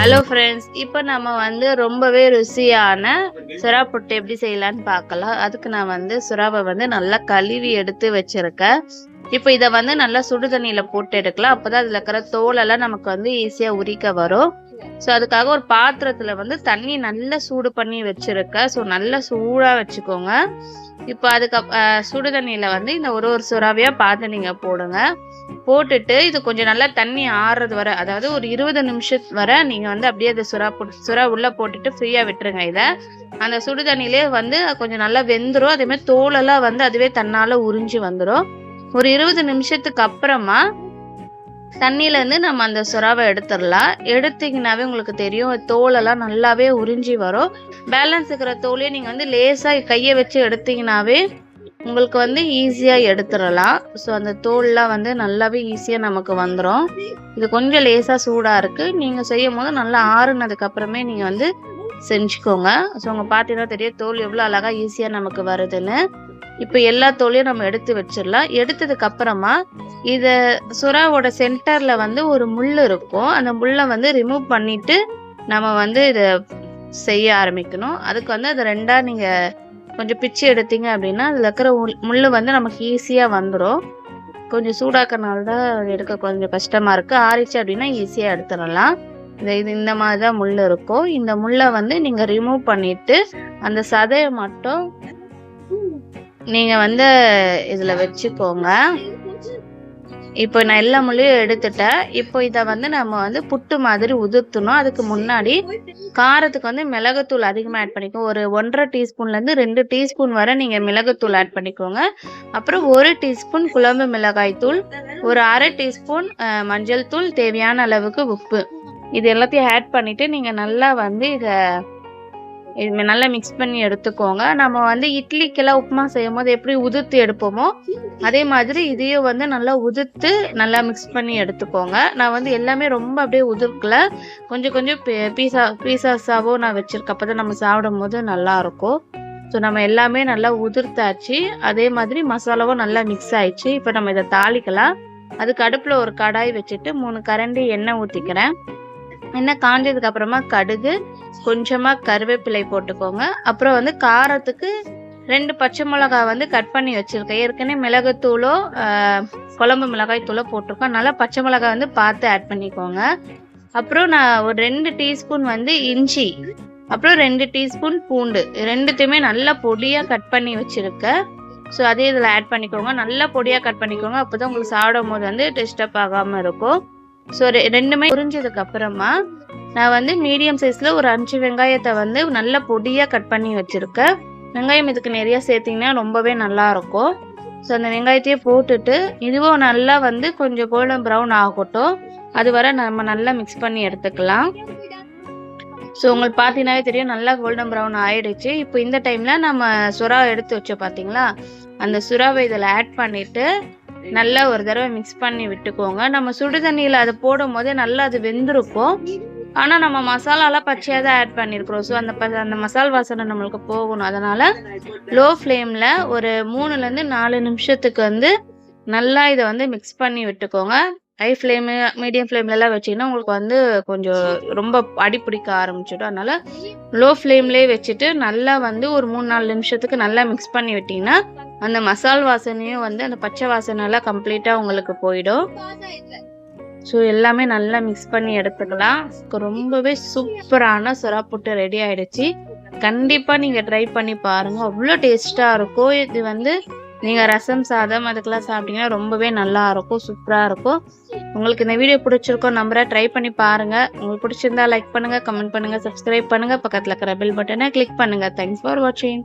Hello friends, இப்போ நம்ம வந்து ரொம்பவே ருசியான சுறா புட்டு எப்படி செய்யலான்னு பார்க்கலாம். அதுக்கு நான் வந்து சுறாவை வந்து நல்லா கழுவி எடுத்து வச்சிருக்கேன். இப்போ இதை வந்து நல்லா சுடு தண்ணியில் போட்டு எடுக்கலாம். அப்போதான் அதில் இருக்கிற தோலெல்லாம் நமக்கு வந்து ஈஸியாக உரிக்க வரும். ஸோ அதுக்காக ஒரு பாத்திரத்தில் வந்து தண்ணி நல்லா சூடு பண்ணி வச்சிருக்கேன். ஸோ நல்லா சூடாக வச்சுக்கோங்க. இப்போ அதுக்கு சுடு தண்ணியில் வந்து இந்த ஒரு சுறாவையாக பார்த்து நீங்கள் போடுங்க. போட்டுட்டு இது கொஞ்சம் நல்லா தண்ணி ஆறுறது வரை, அதாவது ஒரு 20 நிமிஷம் வரை நீங்கள் வந்து அப்படியே அதை சுறா உள்ளே போட்டுட்டு ஃப்ரீயாக விட்டுருங்க. இதை அந்த சுடு தண்ணியிலே வந்து கொஞ்சம் நல்லா வெந்துடும். அதேமாதிரி தோலெல்லாம் வந்து அதுவே தன்னால் உறிஞ்சி வந்துடும். ஒரு 20 நிமிஷத்துக்கு அப்புறமா தண்ணியிலேருந்து நம்ம அந்த சுறாவை எடுத்துடலாம். எடுத்தீங்கன்னாவே உங்களுக்கு தெரியும், தோலெல்லாம் நல்லாவே உறிஞ்சி வரும். பேலன்ஸ் இருக்கிற தோலையே நீங்கள் வந்து லேசாக கையை வச்சு எடுத்தீங்கன்னாவே உங்களுக்கு வந்து ஈஸியாக எடுத்துடலாம். ஸோ அந்த தோல்லாம் வந்து நல்லாவே ஈஸியாக நமக்கு வந்துடும். இது கொஞ்சம் லேசாக சூடாக இருக்குது. நீங்கள் செய்யும் போது நல்லா ஆறுனதுக்கப்புறமே நீங்கள் வந்து செஞ்சுக்கோங்க. ஸோ உங்கள் பார்த்தீங்கன்னா தெரியும் தோல் எவ்வளோ அழகாக ஈஸியாக நமக்கு வருதுன்னு. இப்போ எல்லா தோலையும் நம்ம எடுத்து வச்சிடலாம். எடுத்ததுக்கப்புறமா இதை சுறாவோட சென்டரில் வந்து ஒரு முள் இருக்கும். அந்த முள்ளை வந்து ரிமூவ் பண்ணிவிட்டு நம்ம வந்து இதை செய்ய ஆரம்பிக்கணும். அதுக்கு வந்து அதை ரெண்டாக நீங்கள் கொஞ்சம் பிச்சு எடுத்தீங்க அப்படின்னா அதில் இருக்கிற முள் வந்து நமக்கு ஈஸியாக வந்துடும். கொஞ்சம் சூடாக்கனால தான் எடுக்க கொஞ்சம் கஷ்டமாக இருக்குது. ஆறிச்சு அப்படின்னா ஈஸியாக எடுத்துடலாம். இந்த மாதிரி தான் முள் இருக்கும். இந்த முள்ளை வந்து நீங்கள் ரிமூவ் பண்ணிவிட்டு அந்த சதையை மட்டும் நீங்கள் வந்து இதில் வச்சுக்கோங்க. இப்போ நான் எல்லா முள்ளையும் எடுத்துட்டேன். இப்போ இதை வந்து நம்ம வந்து புட்டு மாதிரி உதிர்த்தணும். அதுக்கு முன்னாடி காரத்துக்கு வந்து மிளகுத்தூள் அதிகமாக ஆட் பண்ணிக்கோங்க. ஒரு 1.5 டீஸ்பூன்லேருந்து 2 டீஸ்பூன் வரை நீங்கள் மிளகுத்தூள் ஆட் பண்ணிக்கோங்க. அப்புறம் 1 டீஸ்பூன் குழம்பு மிளகாய் தூள், ஒரு 1/2 டீஸ்பூன் மஞ்சள் தூள், தேவையான அளவுக்கு உப்பு, இது எல்லாத்தையும் ஆட் பண்ணிவிட்டு நீங்கள் நல்லா வந்து இதை நல்லா மிக்ஸ் பண்ணி எடுத்துக்கோங்க. நம்ம வந்து இட்லிக்கெல்லாம் உப்புமா செய்யும் போது எப்படி உதிர்த்து எடுப்போமோ அதே மாதிரி இதையும் வந்து நல்லா உதிர்த்து நல்லா மிக்ஸ் பண்ணி எடுத்துக்கோங்க. நான் வந்து எல்லாமே ரொம்ப அப்படியே உதிர்க்கல, கொஞ்சம் கொஞ்சம் பீஸாஸாவோ நான் வச்சுருக்கேன். அப்போ தான் நம்ம சாப்பிடும் போது நல்லாயிருக்கும். ஸோ நம்ம எல்லாமே நல்லா உதிர்த்தாச்சு. அதே மாதிரி மசாலாவும் நல்லா மிக்ஸ் ஆயிடுச்சு. இப்போ நம்ம இதை தாளிக்கலாம். அதுக்கு அடுப்பில் ஒரு கடாய் வச்சுட்டு 3 கரண்டி எண்ணெய் ஊற்றிக்கிறேன். எண்ணெய் காஞ்சதுக்கு அப்புறமா கடுகு, கொஞ்சமாக கருவேப்பிலை போட்டுக்கோங்க. அப்புறம் வந்து காரத்துக்கு 2 பச்சை மிளகாய் வந்து கட் பண்ணி வச்சுருக்கேன். ஏற்கனவே மிளகுத்தூளோ குழம்பு மிளகாய் தூளோ போட்டிருக்கோம். நல்லா பச்சை மிளகாய் வந்து பார்த்து ஆட் பண்ணிக்கோங்க. அப்புறம் நான் ஒரு 2 டீஸ்பூன் வந்து இஞ்சி, அப்புறம் 2 டீஸ்பூன் பூண்டு, ரெண்டுத்தையுமே நல்லா பொடியாக கட் பண்ணி வச்சுருக்கேன். ஸோ அதே இதில் ஆட் பண்ணிக்கோங்க. நல்லா பொடியாக கட் பண்ணிக்கோங்க. அப்போ தான் உங்களுக்கு சாப்பிடும் போது வந்து டிஸ்டர்ப் ஆகாமல் இருக்கும். ஸோ ரெண்டுமே புரிஞ்சதுக்கு அப்புறமா நான் வந்து மீடியம் சைஸில் ஒரு 5 வெங்காயத்தை வந்து நல்லா பொடியாக கட் பண்ணி வச்சுருக்கேன். வெங்காயம் இதுக்கு நிறையா சேர்த்திங்கன்னா ரொம்பவே நல்லாயிருக்கும். ஸோ அந்த வெங்காயத்தையே போட்டுட்டு இதுவும் நல்லா வந்து கொஞ்சம் கோல்டன் ப்ரௌன் ஆகட்டும். அது வரை நம்ம நல்லா மிக்ஸ் பண்ணி எடுத்துக்கலாம். ஸோ உங்களுக்கு பார்த்தீங்கன்னாவே தெரியும் நல்லா கோல்டன் ப்ரௌன் ஆகிடுச்சு. இப்போ இந்த டைமில் நம்ம சுறாவை எடுத்து வச்சோம் பார்த்தீங்களா, அந்த சுறாவை இதில் ஆட் பண்ணிவிட்டு நல்லா ஒரு தடவை மிக்ஸ் பண்ணி விட்டுக்கோங்க. நம்ம சுடு தண்ணியில் அதை போடும் போதே நல்லா அது வெந்திருக்கும். ஆனால் நம்ம மசாலாலாம் பச்சையாக தான் ஆட் பண்ணியிருக்கிறோம். ஸோ அந்த மசால் வாசனை நம்மளுக்கு போகணும். அதனால் லோ ஃப்ளேமில் ஒரு 3லேருந்து 4 நிமிஷத்துக்கு வந்து நல்லா இதை வந்து மிக்ஸ் பண்ணி விட்டுக்கோங்க. ஹை ஃப்ளேமு மீடியம் ஃப்ளேம்லலாம் வச்சிங்கன்னா உங்களுக்கு வந்து கொஞ்சம் ரொம்ப அடிப்பிடிக்க ஆரம்பிச்சிடும். அதனால் லோ ஃப்ளேம்லேயே வச்சுட்டு நல்லா வந்து ஒரு 3-4 நிமிஷத்துக்கு நல்லா மிக்ஸ் பண்ணி விட்டிங்கன்னா அந்த மசால் வாசனையும் வந்து அந்த பச்சை வாசனைலாம் கம்ப்ளீட்டாக உங்களுக்கு போயிடும். ஸோ எல்லாமே நல்லா மிக்ஸ் பண்ணி எடுத்துக்கலாம். ரொம்பவே சூப்பரான சுறா புட்டு ரெடி ஆகிடுச்சு. கண்டிப்பாக நீங்கள் ட்ரை பண்ணி பாருங்கள், அவ்வளோ டேஸ்ட்டாக இருக்கும். இது வந்து நீங்கள் ரசம் சாதம் அதுக்கெல்லாம் சாப்பிட்டீங்கன்னா ரொம்பவே நல்லா இருக்கும், சூப்பராக இருக்கும். உங்களுக்கு இந்த வீடியோ பிடிச்சிருக்கோம் நம்பரை ட்ரை பண்ணி பாருங்கள். உங்களுக்கு பிடிச்சிருந்தா லைக் பண்ணுங்கள், கமெண்ட் பண்ணுங்கள், சப்ஸ்கிரைப் பண்ணுங்கள், பக்கத்தில் இருக்கிற பெல் பட்டனை கிளிக் பண்ணுங்கள். தேங்க்ஸ் ஃபார் வாட்சிங்.